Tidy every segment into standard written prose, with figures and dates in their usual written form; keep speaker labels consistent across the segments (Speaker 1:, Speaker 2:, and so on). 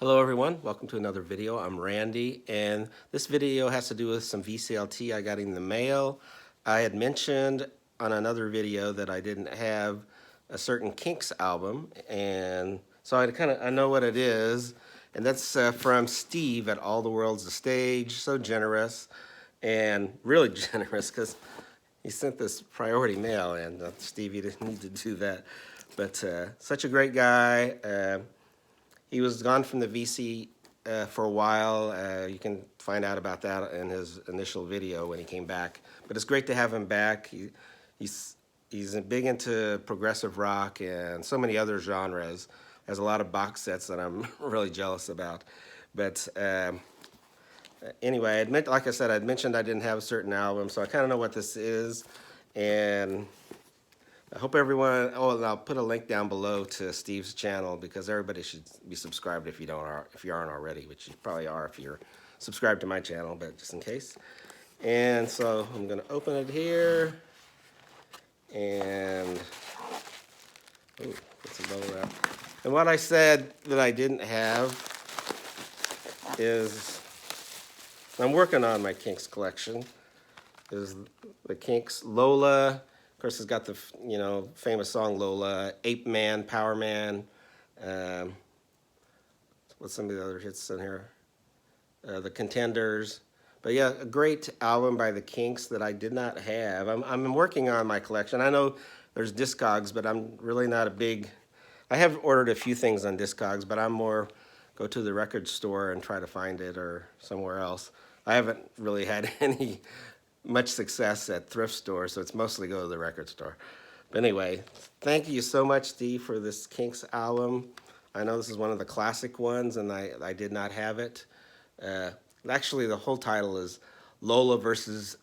Speaker 1: Hello everyone, welcome to another video. I'm Randy, and this video has to do with some VCLT I got in the mail. I had mentioned on another video that I didn't have a certain Kinks album, and so I know what it is, and that's from Steve at All the World's a Stage. So generous, and really generous, because he sent this priority mail, and Steve, you didn't need to do that, but such a great guy. He was gone from the VC for a while. You can find out about that in his initial video when he came back. But it's great to have him back. He's big into progressive rock and so many other genres. Has a lot of box sets that I'm really jealous about. But anyway, like I said, I'd mentioned I didn't have a certain album, so I kind of know what this is. And I hope everyone, and I'll put a link down below to Steve's channel, because everybody should be subscribed if you aren't already, which you probably are if you're subscribed to my channel, but just in case. And so I'm gonna open it here, and it's a bubble wrap. And what I said that I didn't have is, I'm working on my Kinks collection, is the Kinks Lola. Of course, it's got the famous song Lola, Ape Man, Power Man. What's some of the other hits in here? The Contenders. But yeah, a great album by the Kinks that I did not have. I'm working on my collection. I know there's Discogs, but I'm really not a big. I have ordered a few things on Discogs, but I'm more go to the record store and try to find it, or somewhere else. I haven't really had any much success at thrift stores, so it's mostly go to the record store. But anyway, thank you so much, Steve, for this Kinks album. I know this is one of the classic ones, and I did not have it. Actually, the whole title is Lola versus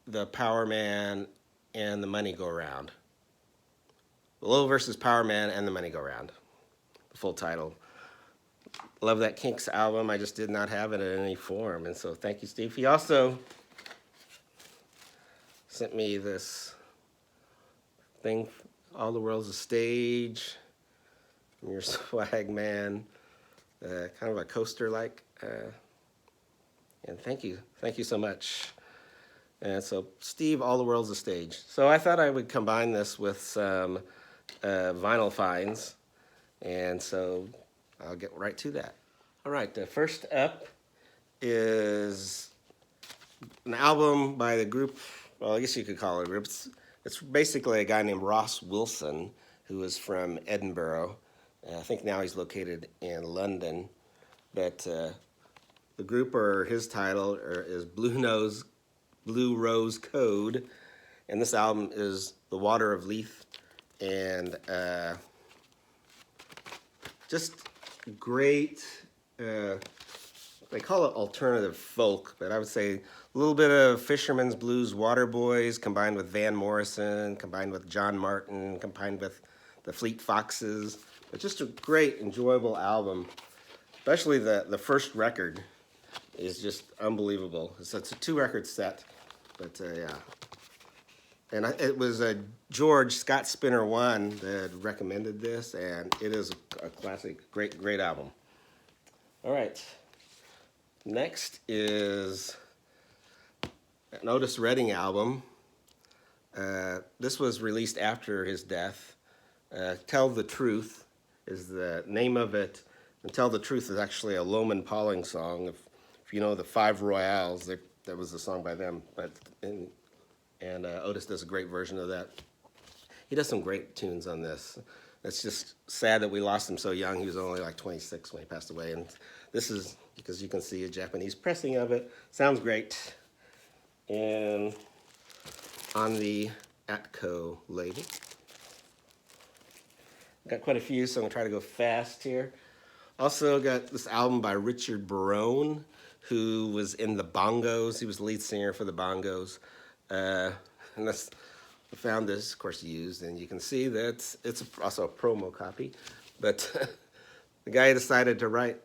Speaker 1: the Power Man and the Money Go Round. Lola versus Power Man and the Money Go Round. The full title. Love that Kinks album. I just did not have it in any form, and so thank you, Steve. He also sent me this thing, All the World's a Stage, from your swag man, kind of a coaster-like, and thank you so much. And so, Steve, All the World's a Stage. So I thought I would combine this with some vinyl finds, and so I'll get right to that. All right, first up is an album by the group, well, I guess you could call it a group. It's basically a guy named Ross Wilson, who is from Edinburgh. I think now he's located in London. But the group, or his title, is Blue Rose Code. And this album is The Water of Leith. And just great, they call it alternative folk, but I would say a little bit of Fisherman's Blues, Waterboys, combined with Van Morrison, combined with John Martin, combined with the Fleet Foxes. But just a great, enjoyable album. Especially the first record is just unbelievable. So it's a 2-record set, but yeah. And it was George Scott Spinner 1 that recommended this, and it is a classic, great album. All right. Next is an Otis Redding album. This was released after his death. Tell the Truth is the name of it. And Tell the Truth is actually a Loman Pauling song. If you know the Five Royales, that was a song by them. And Otis does a great version of that. He does some great tunes on this. It's just sad that we lost him so young. He was only like 26 when he passed away. And this is, because you can see a Japanese pressing of it. Sounds great. And on the Atco label. Got quite a few, so I'm going to try to go fast here. Also got this album by Richard Barone, who was in the Bongos. He was the lead singer for the Bongos. And I found this, of course, used, and you can see that it's also a promo copy. But the guy decided to write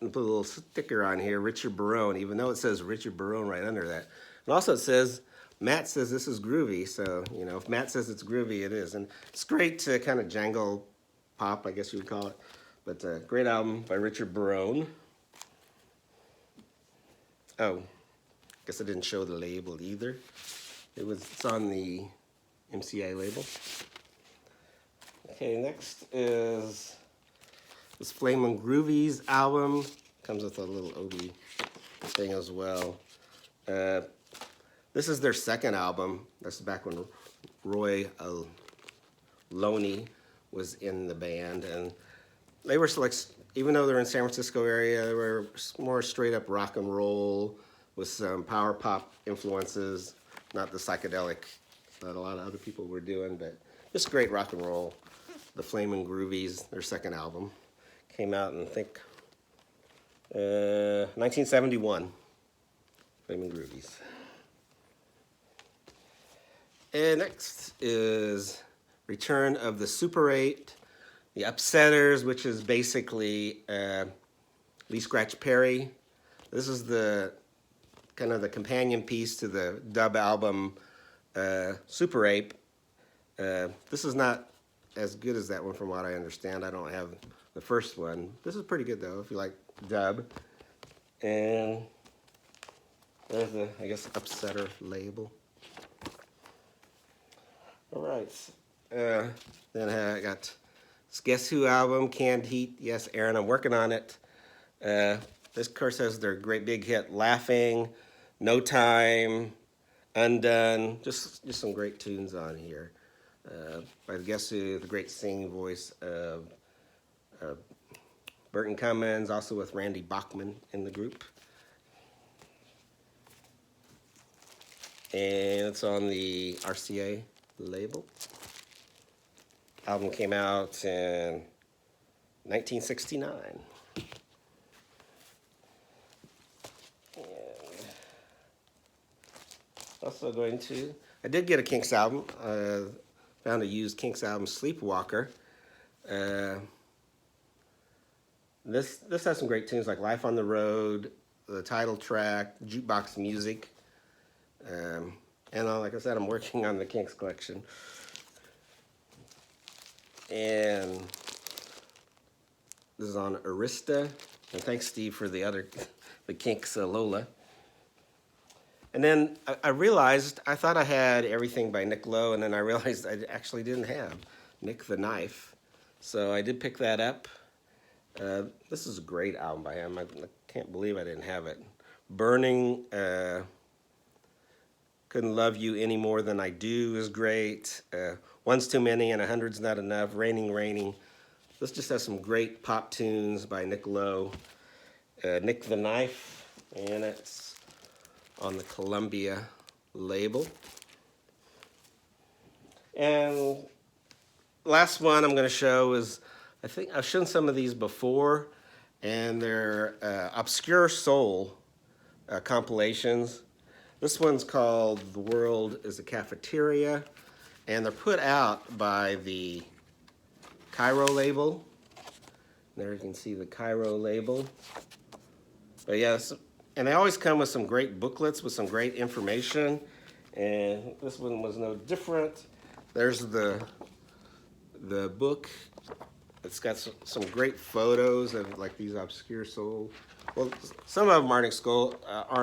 Speaker 1: and put a little sticker on here, Richard Barone, even though it says Richard Barone right under that. And also it says, Matt says this is groovy, so, if Matt says it's groovy, it is. And it's great to kind of jangle pop, I guess you would call it. But great album by Richard Barone. Oh, guess I didn't show the label either. It's on the MCA label. Okay, next is this Flamin' Groovies album. Comes with a little Obi thing as well. This is their second album. This is back when Roy Loney was in the band, and they were like, even though they're in San Francisco area, they were more straight up rock and roll with some power pop influences, not the psychedelic that a lot of other people were doing, but just great rock and roll. The Flamin' Groovies, their second album, came out in, I think, 1971. Flamin' Groovies. And next is Return of the Super 8, The Upsetters, which is basically Lee Scratch Perry. This is the kind of the companion piece to the dub album Super Ape. This is not as good as that one from what I understand. I don't have the first one. This is pretty good though if you like dub. And there's the, I guess, Upsetter label. All right. Then I got this Guess Who album, Canned Heat. Yes, Aaron, I'm working on it. This, of course, has their great big hit, Laughing, No Time, Undone. Just some great tunes on here. By Guess Who, the great singing voice of Burton Cummins, also with Randy Bachman in the group. And it's on the RCA label. Album came out in 1969. And also going to, I did get a Kinks album. Found a used Kinks album, Sleepwalker. This has some great tunes like Life on the Road, the title track, jukebox music. And like I said, I'm working on the Kinks collection. And this is on Arista. And thanks, Steve, for the Kinks Lola. And then I realized, I thought I had everything by Nick Lowe, and then I realized I actually didn't have Nick the Knife. So I did pick that up. This is a great album by him. I can't believe I didn't have it. Burning, Couldn't Love You Any More Than I Do is great. One's Too Many and 100's Not Enough. Raining. This just has some great pop tunes by Nick Lowe. Nick the Knife, and it's on the Columbia label. And last one I'm going to show is, I think I've shown some of these before, and they're Obscure Soul compilations. This one's called The World is a Cafeteria, and they're put out by the Cairo label. There you can see the Cairo label. But yes, and they always come with some great booklets with some great information, and this one was no different. There's the book. It's got some great photos of like these obscure soul. Well, some of them aren't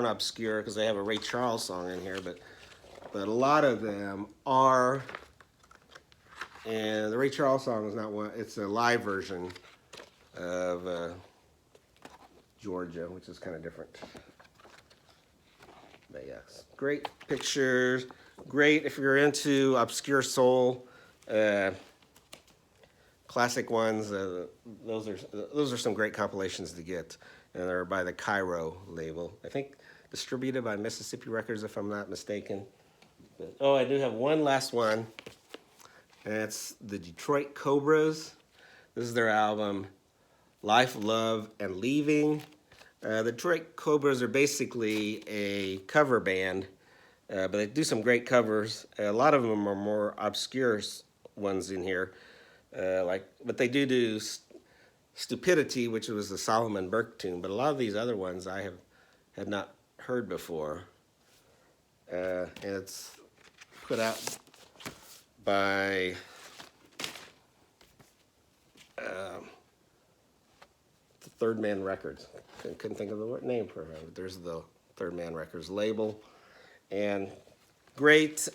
Speaker 1: obscure because they have a Ray Charles song in here, but a lot of them are. And the Ray Charles song is not one. It's a live version of Georgia, which is kind of different. But yes, great pictures. Great if you're into obscure soul. Classic ones, those are some great compilations to get, and they're by the Cairo label. I think distributed by Mississippi Records, if I'm not mistaken. But, oh, I do have one last one, and it's the Detroit Cobras. This is their album, Life, Love, and Leaving. The Detroit Cobras are basically a cover band, but they do some great covers. A lot of them are more obscure ones in here. But they do Stupidity, which was the Solomon Burke tune, but a lot of these other ones I had not heard before. And it's put out by Third Man Records. Couldn't think of the name for it. There's the Third Man Records label. And great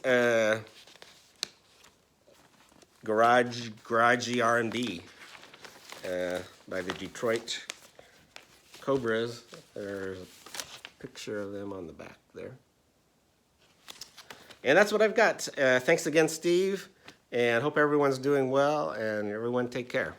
Speaker 1: garagey R&B by the Detroit Cobras. There's a picture of them on the back there. And that's what I've got. Thanks again, Steve, and hope everyone's doing well, and everyone take care.